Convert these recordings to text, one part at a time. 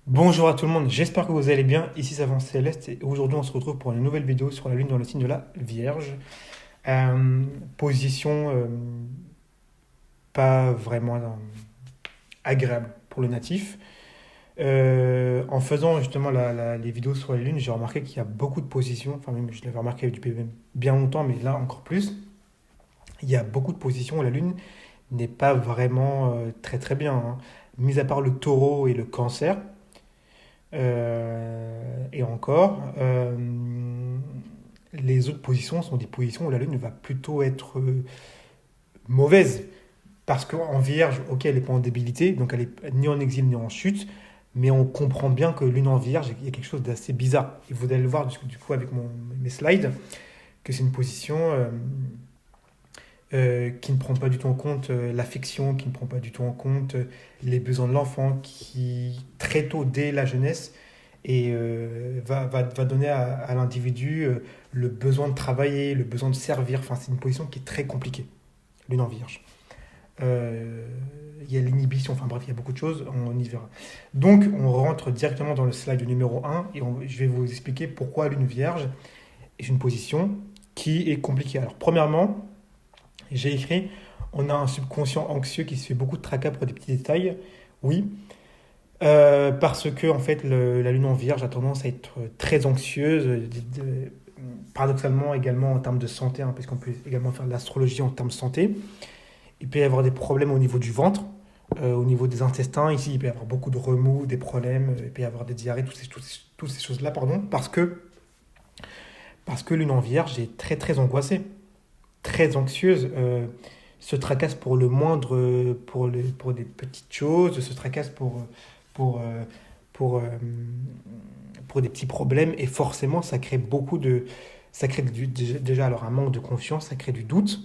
Bonjour à tout le monde, j'espère que vous allez bien. Ici Savant Céleste et aujourd'hui on se retrouve pour une nouvelle vidéo sur la Lune dans le signe de la Vierge. Euh, Position pas vraiment agréable pour le natif. En faisant justement les vidéos sur la Lune, j'ai remarqué qu'il y a beaucoup de positions, enfin même je l'avais remarqué depuis bien longtemps, mais là encore plus. Il y a beaucoup de positions où la Lune n'est pas vraiment très très bien, hein. Mis à part le taureau et le cancer. Et encore, les autres positions sont des positions où la Lune va plutôt être mauvaise. Parce qu'en Vierge, ok, elle n'est pas en débilité, donc elle est ni en exil ni en chute, mais on comprend bien que Lune en Vierge, il y a quelque chose d'assez bizarre. Et vous allez le voir du coup avec mes slides, que c'est une position qui ne prend pas du tout en compte l'affection, qui ne prend pas du tout en compte les besoins de l'enfant, qui très tôt, dès la jeunesse, va donner à l'individu le besoin de travailler, le besoin de servir. Enfin, c'est une position qui est très compliquée, lune en vierge. Il y a l'inhibition, enfin bref, il y a beaucoup de choses, on y verra. Donc, on rentre directement dans le slide numéro un et je vais vous expliquer pourquoi lune vierge est une position qui est compliquée. Alors, premièrement, j'ai écrit, on a un subconscient anxieux qui se fait beaucoup de tracas pour des petits détails. Oui, parce que en fait, la lune en vierge a tendance à être très anxieuse, paradoxalement également en termes de santé, hein, parce qu'on peut également faire de l'astrologie en termes de santé. Il peut y avoir des problèmes au niveau du ventre, au niveau des intestins. Ici, il peut y avoir beaucoup de remous, des problèmes, il peut y avoir des diarrhées, toutes ces choses-là, pardon, parce que lune en vierge est très très angoissée, très anxieuse, se tracasse pour le moindre, pour des petites choses, se tracasse pour, euh, pour, euh, pour des petits problèmes, et forcément ça crée ça crée déjà alors un manque de confiance, ça crée du doute,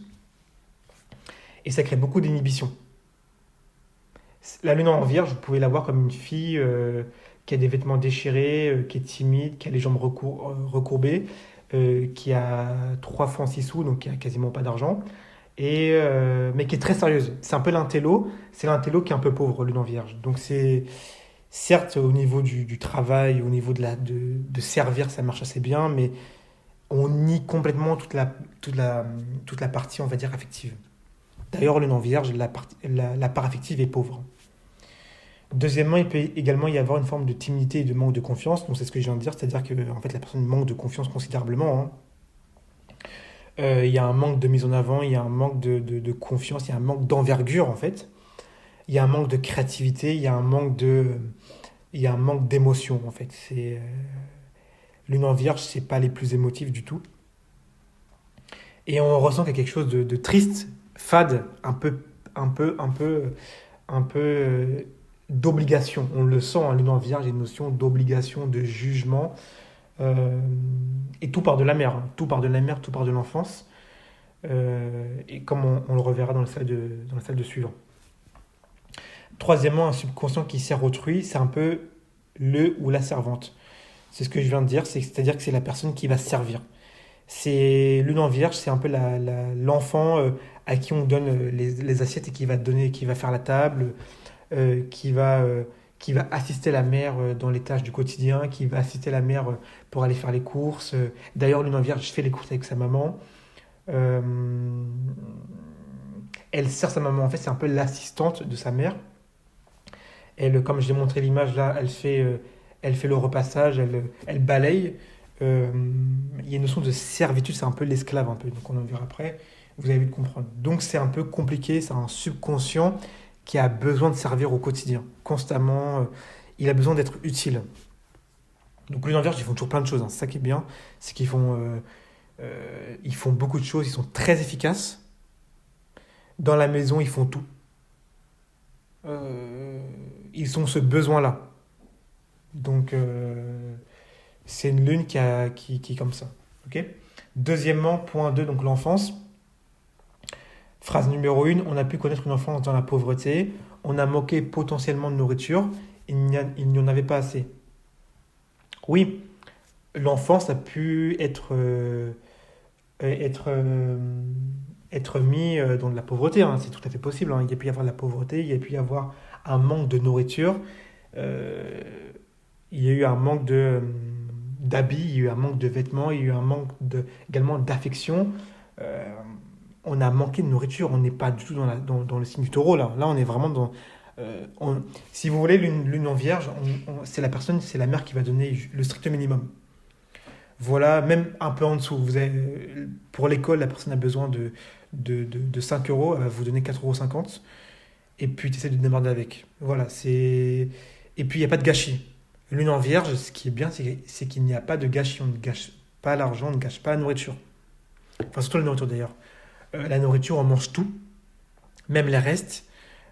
et ça crée beaucoup d'inhibition. La lune en vierge, vous pouvez la voir comme une fille qui a des vêtements déchirés, qui est timide, qui a les jambes recourbées, qui a 3 francs 6 sous, donc qui a quasiment pas d'argent, mais qui est très sérieuse. C'est un peu l'intello, c'est l'intello qui est un peu pauvre, lune en vierge. Donc c'est certes au niveau du travail, au niveau de servir, ça marche assez bien, mais on nie complètement toute la partie, on va dire, affective. D'ailleurs, lune en vierge, la part affective est pauvre. Deuxièmement, il peut également y avoir une forme de timidité et de manque de confiance. Donc c'est ce que je viens de dire, c'est-à-dire que en fait, la personne manque de confiance considérablement, hein. Il y a un manque de mise en avant, il y a un manque de confiance, il y a un manque d'envergure en fait. Il y a un manque de créativité, il y a un manque d'émotion en fait. Lune en vierge, c'est pas les plus émotifs du tout. Et on ressent qu'il y a quelque chose de triste, fade, un peu d'obligation. On le sent, hein, Lune en vierge, il y a une notion d'obligation, de jugement. euh, et tout part de la mère, hein. Tout part de la mère, tout part de l'enfance. Et comme on le reverra dans la salle de suivant. Troisièmement, un subconscient qui sert autrui, c'est un peu le ou la servante. C'est ce que je viens de dire, c'est-à-dire que c'est la personne qui va servir. C'est lune en vierge, c'est un peu l'enfant à qui on donne les assiettes et qui va donner, qui va faire la table, euh, qui va, euh, qui va assister la mère dans les tâches du quotidien, qui va assister la mère pour aller faire les courses. D'ailleurs, lune en vierge fait les courses avec sa maman. Euh, Elle sert sa maman, en fait, c'est un peu l'assistante de sa mère. Elle, comme j'ai montré l'image là, elle fait le repassage, elle balaye. Euh, il y a une notion de servitude, c'est un peu l'esclave un peu, donc on en verra après, vous allez vite comprendre. Donc c'est un peu compliqué, c'est un subconscient qui a besoin de servir au quotidien, constamment, il a besoin d'être utile. Donc les Vierge, ils font toujours plein de choses, hein. C'est ça qui est bien, c'est ils font beaucoup de choses, ils sont très efficaces. Dans la maison, ils font tout. Euh, Ils ont ce besoin-là. Donc, c'est une lune qui est comme ça. Ok. Deuxièmement, point 2, donc l'enfance. Phrase numéro 1, on a pu connaître une enfance dans la pauvreté. On a manqué potentiellement de nourriture. Il n'y en avait pas assez. Oui, l'enfance a pu être, être mis dans de la pauvreté, hein. C'est tout à fait possible, hein. Il y a pu y avoir de la pauvreté, il y a pu y avoir un manque de nourriture. Euh, il y a eu un manque d'habits, il y a eu un manque de vêtements, il y a eu un manque également d'affection. Euh, on a manqué de nourriture, on n'est pas du tout dans le signe du taureau là. Là, on est vraiment dans. Si vous voulez, lune en vierge, c'est la personne, c'est la mère qui va donner le strict minimum. Voilà, même un peu en dessous. Pour l'école, la personne a besoin de 5 euros, elle va vous donner 4,50 €. Et puis, tu essaies de te démerder avec. Voilà, c'est. Et puis, il n'y a pas de gâchis. Lune en vierge, ce qui est bien, c'est qu'il n'y a pas de gâchis. On ne gâche pas l'argent, on ne gâche pas la nourriture. Enfin, surtout la nourriture d'ailleurs. La nourriture, on mange tout, même les restes,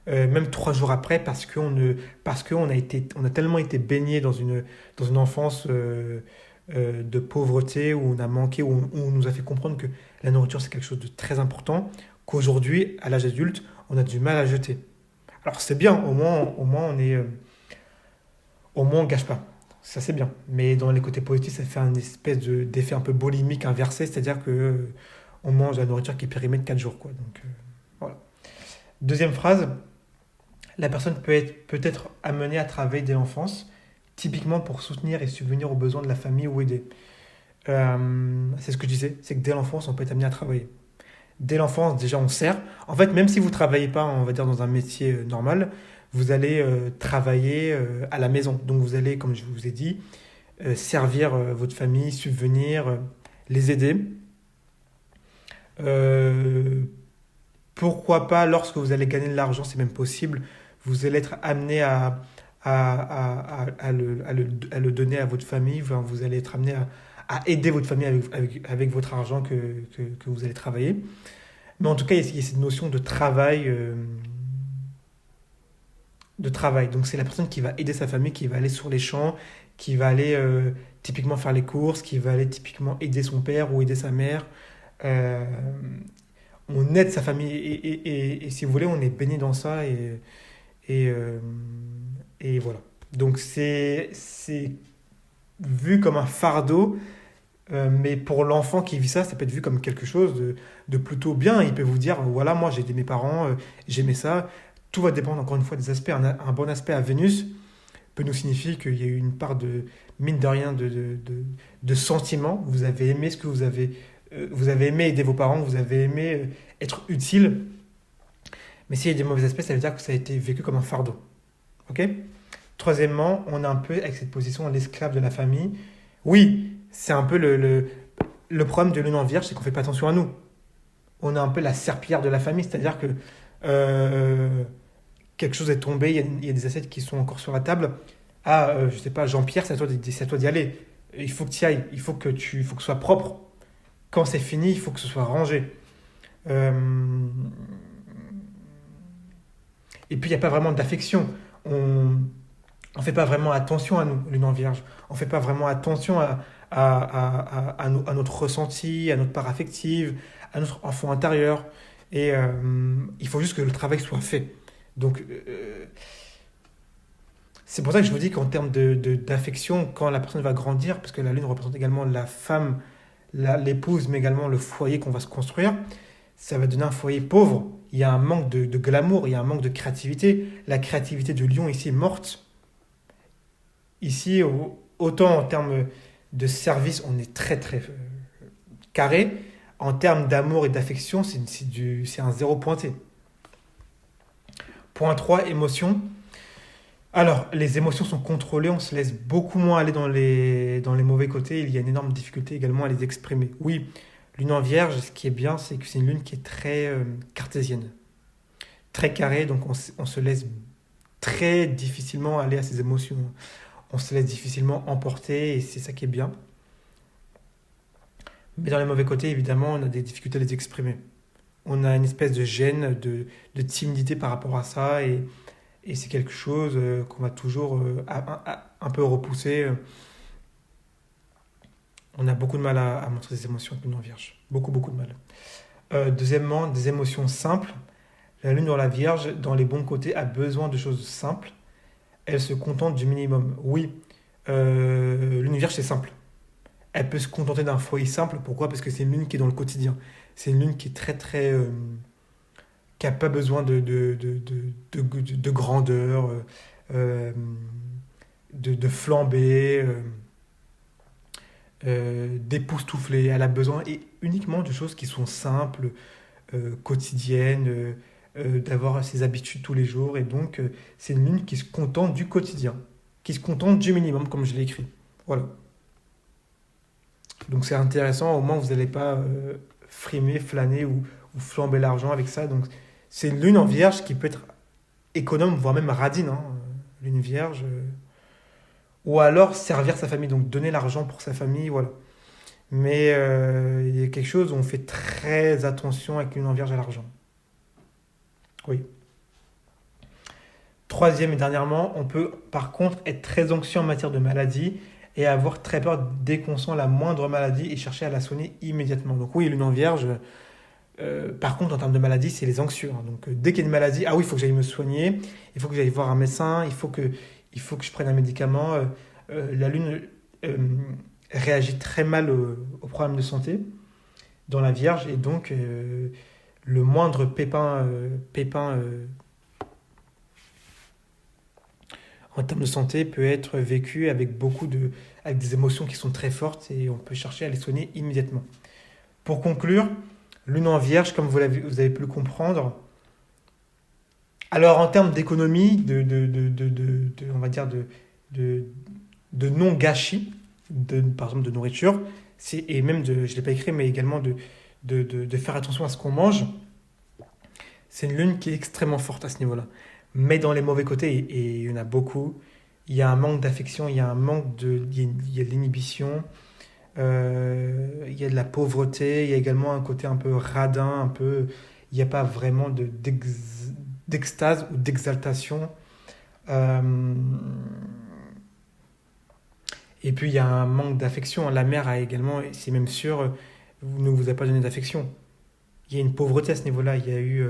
même 3 jours après, parce qu'on a tellement été baigné dans une enfance de pauvreté, où on a manqué, où on nous a fait comprendre que la nourriture c'est quelque chose de très important, qu'aujourd'hui, à l'âge adulte, on a du mal à jeter. Alors c'est bien, au moins on gâche pas. Ça c'est bien. Mais dans les côtés positifs, ça fait un espèce d'effet un peu bolimique inversé, c'est-à-dire que on mange de la nourriture qui est périmée de 4 jours, quoi. Donc voilà. Deuxième phrase, la personne peut être amenée à travailler dès l'enfance, typiquement pour soutenir et subvenir aux besoins de la famille ou aider. C'est ce que je disais, c'est que dès l'enfance, on peut être amené à travailler. Dès l'enfance, déjà, on sert. En fait, même si vous ne travaillez pas, on va dire, dans un métier normal, vous allez travailler à la maison. Donc, vous allez, comme je vous ai dit, servir votre famille, subvenir, les aider. Euh, Pourquoi pas, lorsque vous allez gagner de l'argent, c'est même possible, vous allez être amené à le donner à votre famille. Enfin, vous allez être amené à aider votre famille avec votre argent que vous allez travailler. Mais en tout cas, il y a cette notion de travail. Donc c'est la personne qui va aider sa famille, qui va aller sur les champs, qui va aller typiquement faire les courses, qui va aller typiquement aider son père ou aider sa mère. Euh, on aide sa famille et si vous voulez, on est baigné dans ça et, euh, et voilà. Donc c'est vu comme un fardeau, mais pour l'enfant qui vit ça, ça peut être vu comme quelque chose de plutôt bien. Il peut vous dire, voilà, moi j'ai aidé mes parents, j'aimais ça. Tout va dépendre encore une fois des aspects. Un bon aspect à Vénus peut nous signifier qu'il y a eu une part de, mine de rien, de sentiment. Vous avez aimé ce que vous avez aimé aider vos parents, vous avez aimé être utile. Mais s'il y a des mauvais aspects, ça veut dire que ça a été vécu comme un fardeau. Ok. Troisièmement, on est un peu avec cette position l'esclave de la famille. Oui, c'est un peu le problème de lune en vierge, c'est qu'on ne fait pas attention à nous. On est un peu la serpillière de la famille, c'est-à-dire que euh, quelque chose est tombé, il y a des assiettes qui sont encore sur la table. Ah, je sais pas, Jean-Pierre, c'est à toi d'y aller. Il faut que tu y ailles, il faut que ce soit propre. Quand c'est fini, il faut que ce soit rangé. Euh, et puis, il n'y a pas vraiment d'affection. On ne fait pas vraiment attention à nous, lune en vierge. On ne fait pas vraiment attention à notre ressenti, à notre part affective, à notre enfant intérieur. Et il faut juste que le travail soit fait. Donc, c'est pour ça que je vous dis qu'en termes d'affection, quand la personne va grandir, parce que la lune représente également la femme, l'épouse, mais également le foyer qu'on va se construire, ça va donner un foyer pauvre. Il y a un manque de glamour, il y a un manque de créativité. La créativité de Lion ici est morte. Ici, autant en termes de service, on est très très carré. En termes d'amour et d'affection, c'est un zéro pointé. Point 3, émotion. Alors, les émotions sont contrôlées, on se laisse beaucoup moins aller dans les mauvais côtés. Il y a une énorme difficulté également à les exprimer. Oui, lune en vierge, ce qui est bien, c'est que c'est une lune qui est très cartésienne, très carrée, donc on se laisse très difficilement aller à ses émotions. On se laisse difficilement emporter et c'est ça qui est bien. Mais dans les mauvais côtés, évidemment, on a des difficultés à les exprimer. On a une espèce de gêne, de timidité par rapport à ça et c'est quelque chose qu'on va toujours un peu repousser. On a beaucoup de mal à montrer des émotions avec une lune en vierge. Beaucoup, beaucoup de mal. Deuxièmement, des émotions simples. La lune dans la vierge, dans les bons côtés, a besoin de choses simples. Elle se contente du minimum. Oui, lune vierge, c'est simple. Elle peut se contenter d'un foyer simple. Pourquoi? Parce que c'est une lune qui est dans le quotidien. C'est une lune qui est très, très... qui n'a pas besoin de grandeur. Euh, de flamber, d'époustoufler. Elle a besoin uniquement de choses qui sont simples, quotidiennes, d'avoir ses habitudes tous les jours. Et donc, c'est une lune qui se contente du quotidien, qui se contente du minimum, comme je l'ai écrit. Voilà. Donc, c'est intéressant. Au moins, vous n'allez pas frimer, flâner ou flamber l'argent avec ça. Donc, c'est une lune en vierge qui peut être économe, voire même radine. Hein. Lune vierge. Ou alors servir sa famille, donc donner l'argent pour sa famille, voilà. Mais il y a quelque chose où on fait très attention avec une lune en vierge à l'argent. Oui. Troisième et dernièrement, on peut par contre être très anxieux en matière de maladie et avoir très peur dès qu'on sent la moindre maladie et chercher à la soigner immédiatement. Donc oui, lune en vierge, par contre en termes de maladie, c'est les anxieux. Hein. Donc dès qu'il y a une maladie, ah oui, il faut que j'aille me soigner, il faut que j'aille voir un médecin, il faut que je prenne un médicament. La lune euh, réagit très mal aux problèmes de santé dans la Vierge et donc le moindre pépin en termes de santé peut être vécu avec des émotions qui sont très fortes et on peut chercher à les soigner immédiatement. Pour conclure, lune en Vierge, comme vous avez pu le comprendre, alors en termes d'économie, on va dire de, de non gâchis, par exemple de nourriture, et même je ne l'ai pas écrit, mais également de faire attention à ce qu'on mange, c'est une lune qui est extrêmement forte à ce niveau-là. Mais dans les mauvais côtés, et il y en a beaucoup, il y a un manque d'affection, il y a de l'inhibition, il y a de la pauvreté, il y a également un côté un peu radin, il n'y a pas vraiment d'extase ou d'exaltation. Euh, et puis il y a un manque d'affection. La mère a également, c'est même sûr, ne vous a pas donné d'affection. Il y a une pauvreté à ce niveau-là. Il y a eu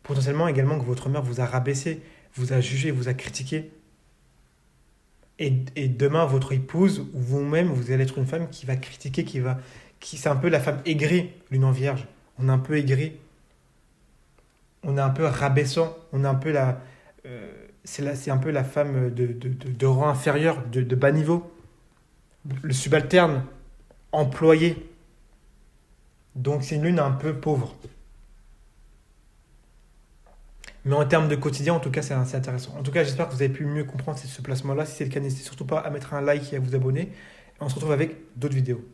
potentiellement également que votre mère vous a rabaissé, vous a jugé, vous a critiqué. Et demain, votre épouse ou vous-même, vous allez être une femme qui va critiquer, c'est un peu la femme aigrie, lune en vierge. On est un peu aigri, on est un peu rabaissant, on est un peu c'est un peu la femme de rang inférieur, de bas niveau, le subalterne, employé. Donc c'est une lune un peu pauvre. Mais en termes de quotidien, en tout cas, c'est intéressant. En tout cas, j'espère que vous avez pu mieux comprendre ce placement-là. Si c'est le cas, n'hésitez surtout pas à mettre un like et à vous abonner. Et on se retrouve avec d'autres vidéos.